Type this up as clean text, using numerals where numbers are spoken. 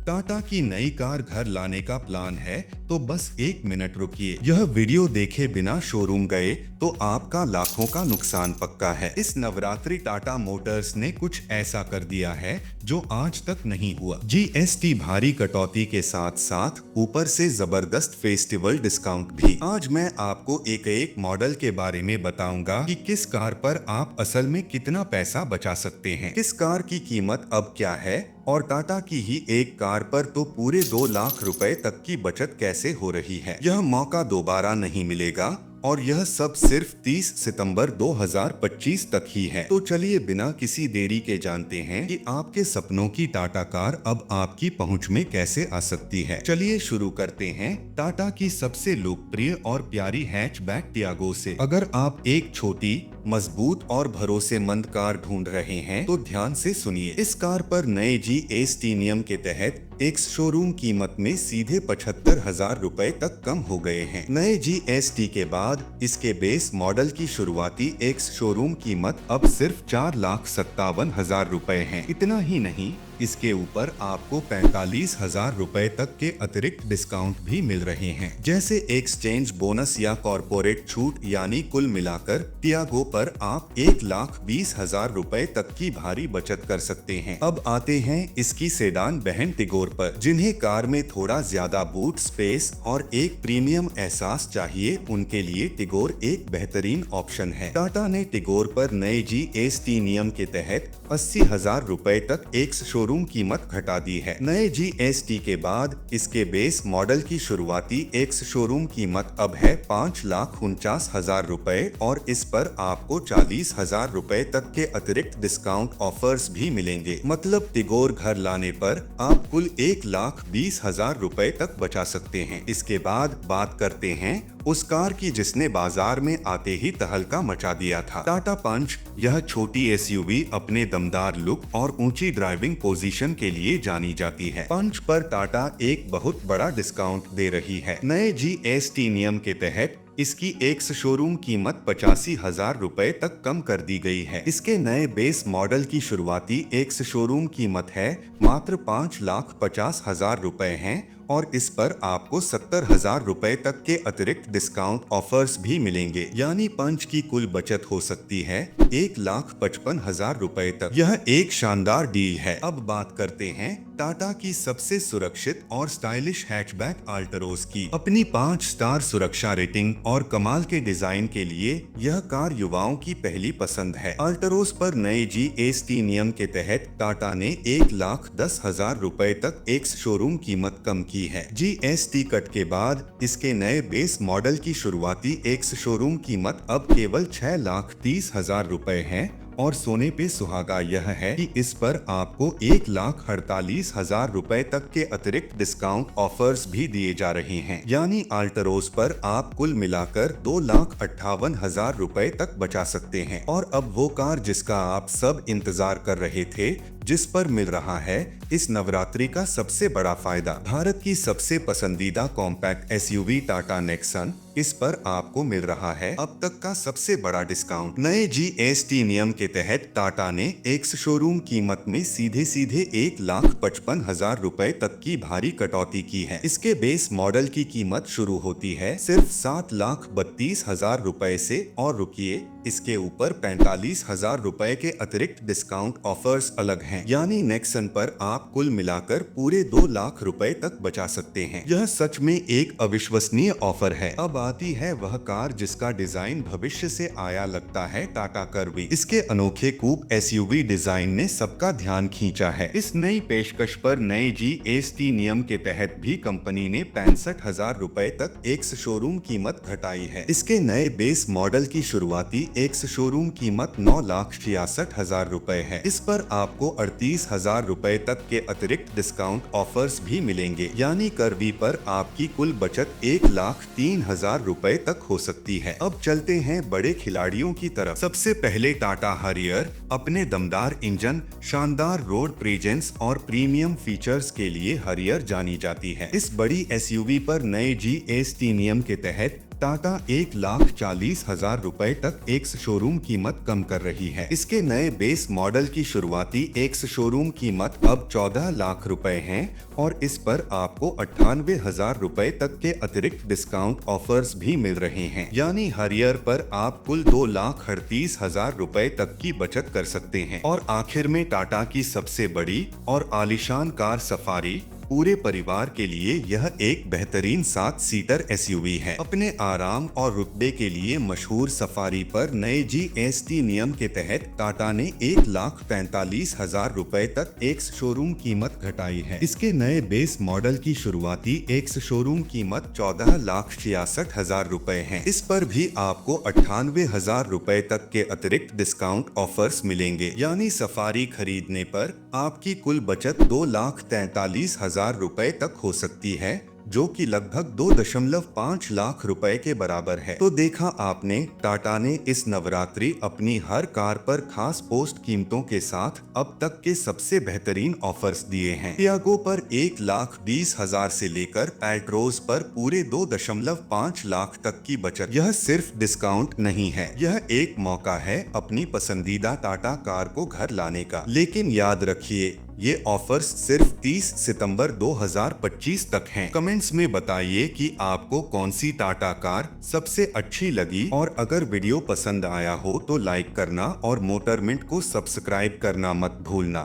टाटा की नई कार घर लाने का प्लान है तो बस 1 मिनट रुकिए। यह वीडियो देखे बिना शोरूम गए तो आपका लाखों का नुकसान पक्का है। इस नवरात्रि टाटा मोटर्स ने कुछ ऐसा कर दिया है जो आज तक नहीं हुआ। जीएसटी भारी कटौती के साथ साथ ऊपर से जबरदस्त फेस्टिवल डिस्काउंट भी। आज मैं आपको एक एक मॉडल के बारे में बताऊंगा कि किस कार पर आप असल में कितना पैसा बचा सकते हैं, किस कार की कीमत अब क्या है और टाटा की ही एक कार पर तो पूरे 2 लाख रुपए तक की बचत कैसे हो रही है। यह मौका दोबारा नहीं मिलेगा और यह सब सिर्फ 30 सितंबर 2025 तक ही है। तो चलिए बिना किसी देरी के जानते हैं कि आपके सपनों की टाटा कार अब आपकी पहुंच में कैसे आ सकती है। चलिए शुरू करते हैं टाटा की सबसे लोकप्रिय और प्यारी हैचबैक टियागो से। अगर आप एक छोटी, मजबूत और भरोसेमंद कार ढूंढ रहे हैं तो ध्यान से सुनिए। इस कार पर नए जीएसटी नियम के तहत एक्स शोरूम कीमत में सीधे 75,000 रुपए तक कम हो गए हैं। नए जीएसटी के बाद इसके बेस मॉडल की शुरुआती एक्स शोरूम कीमत अब सिर्फ 4,57,000 रुपए है। इतना ही नहीं, इसके ऊपर आपको 45,000 रुपए तक के अतिरिक्त डिस्काउंट भी मिल रहे हैं, जैसे एक्सचेंज बोनस या कॉर्पोरेट छूट। यानी कुल मिलाकर टियागो पर आप 1,20,000 रुपए तक की भारी बचत कर सकते हैं। अब आते हैं इसकी सेडान बहन टिगोर पर। जिन्हें कार में थोड़ा ज्यादा बूट स्पेस और एक प्रीमियम एहसास चाहिए, उनके लिए टिगोर एक बेहतरीन ऑप्शन है। टाटा ने टिगोर पर नए जीएसटी नियम के तहत 80,000 रुपए तक एक्स शोरूम कीमत घटा दी है। नए जीएसटी के बाद इसके बेस मॉडल की शुरुआती एक्स शोरूम कीमत अब है 5,49,000 रुपए और इस पर आपको 40,000 रुपए तक के अतिरिक्त डिस्काउंट ऑफर्स भी मिलेंगे। मतलब टिगोर घर लाने पर आप कुल 1,20,000 रुपए तक बचा सकते हैं। इसके बाद बात करते हैं उस कार की जिसने बाजार में आते ही तहलका मचा दिया था, टाटा पंच। यह छोटी एसयूवी अपने दमदार लुक और ऊंची ड्राइविंग पोजीशन के लिए जानी जाती है। पंच पर टाटा एक बहुत बड़ा डिस्काउंट दे रही है। नए जीएसटी नियम के तहत इसकी एक्स शोरूम कीमत 85,000 रुपए तक कम कर दी गई है। इसके नए बेस मॉडल की शुरुआती एक्स शोरूम कीमत है मात्र 5,50,000 रुपए है और इस पर आपको 70,000 रुपए तक के अतिरिक्त डिस्काउंट ऑफर्स भी मिलेंगे। यानी पंच की कुल बचत हो सकती है 1,55,000 रुपए तक। यह एक शानदार डील है। अब बात करते हैं टाटा की सबसे सुरक्षित और स्टाइलिश हैचबैक अल्टरोज की। अपनी 5 स्टार सुरक्षा रेटिंग और कमाल के डिजाइन के लिए यह कार युवाओं की पहली पसंद है। अल्टरोज पर नए जीएसटी नियम के तहत टाटा ने 1,10,000 रुपए तक एक्स शोरूम कीमत कम की है। जीएसटी कट के बाद इसके नए बेस मॉडल की शुरुआती एक्स शोरूम कीमत अब केवल 6,30,000 रुपए है और सोने पे सुहागा यह है कि इस पर आपको 1,48,000 रुपए तक के अतिरिक्त डिस्काउंट ऑफर्स भी दिए जा रहे हैं। यानी अल्टरोज पर आप कुल मिलाकर 2,58,000 रुपए तक बचा सकते हैं। और अब वो कार जिसका आप सब इंतजार कर रहे थे, जिस पर मिल रहा है इस नवरात्रि का सबसे बड़ा फायदा। भारत की सबसे पसंदीदा कॉम्पैक्ट एसयूवी टाटा नेक्सन, इस पर आपको मिल रहा है अब तक का सबसे बड़ा डिस्काउंट। नए जीएसटी नियम के तहत टाटा ने एक्स शोरूम कीमत में सीधे सीधे 1,55,000 रुपए तक की भारी कटौती की है। इसके बेस मॉडल की कीमत शुरू होती है सिर्फ 7,32,000 रुपए से और रुकिए, इसके ऊपर 45,000 रुपए के अतिरिक्त डिस्काउंट ऑफर्स अलग हैं। यानी नेक्सन पर आप कुल मिलाकर पूरे 2 लाख रुपए तक बचा सकते हैं। यह सच में एक अविश्वसनीय ऑफर है। अब आती है वह कार जिसका डिजाइन भविष्य से आया लगता है, टाटा कर्वी। इसके अनोखे कूप एसयूवी डिजाइन ने सबका ध्यान खींचा है। इस नई पेशकश पर नए जीएसटी नियम के तहत भी कंपनी ने 65,000 रुपए तक एक्स शोरूम कीमत घटाई है। इसके नए बेस मॉडल की शुरुआती एक्स शोरूम कीमत 9,66,000 रुपए है। इस पर आपको 38,000 रुपए तक के अतिरिक्त डिस्काउंट ऑफर्स भी मिलेंगे। यानी कर्वी पर आपकी कुल बचत 1,03,000 रुपए तक हो सकती है। अब चलते हैं बड़े खिलाड़ियों की तरफ। सबसे पहले टाटा हरियर अपने दमदार इंजन, शानदार रोड प्रेजेंस और प्रीमियम फीचर्स के लिए हरियर जानी जाती है। इस बड़ी एसयूवी पर नए जीएसटी नियम के तहत टाटा 1,40,000 रुपए तक एक्स शोरूम कीमत कम कर रही है। इसके नए बेस मॉडल की शुरुआती एक्स शोरूम कीमत अब 14 लाख रुपए है और इस पर आपको 98,000 रुपए तक के अतिरिक्त डिस्काउंट ऑफर्स भी मिल रहे हैं। यानी हरियर पर आप कुल 2,38,000 रुपए तक की बचत कर सकते हैं। और आखिर में टाटा की सबसे बड़ी और आलीशान कार सफारी। पूरे परिवार के लिए यह एक बेहतरीन 7 सीटर एसयूवी है। अपने आराम और रुतबे के लिए मशहूर सफारी पर नए जीएसटी नियम के तहत टाटा ने 1,45,000 रुपए तक एक्स शोरूम कीमत घटाई है। इसके नए बेस मॉडल की शुरुआती एक्स शोरूम कीमत 14,66,000 रुपए है। इस पर भी आपको 98,000 रुपए तक के अतिरिक्त डिस्काउंट ऑफर्स मिलेंगे। यानी सफारी खरीदने पर आपकी कुल बचत 2,43,000 रुपए तक हो सकती है, जो कि लगभग 2.5 लाख रुपए के बराबर है। तो देखा आपने, टाटा ने इस नवरात्रि अपनी हर कार पर खास पोस्ट कीमतों के साथ अब तक के सबसे बेहतरीन ऑफर्स दिए हैं। टियागो पर 1,20,000 से लेकर पैट्रोज पर पूरे 2.5 लाख तक की बचत। यह सिर्फ डिस्काउंट नहीं है, यह एक मौका है अपनी पसंदीदा टाटा कार को घर लाने का। लेकिन याद रखिए, ये ऑफर्स सिर्फ 30 सितंबर 2025 तक हैं। कमेंट्स में बताइए कि आपको कौन सी टाटा कार सबसे अच्छी लगी, और अगर वीडियो पसंद आया हो तो लाइक करना और मोटर मिंट को सब्सक्राइब करना मत भूलना।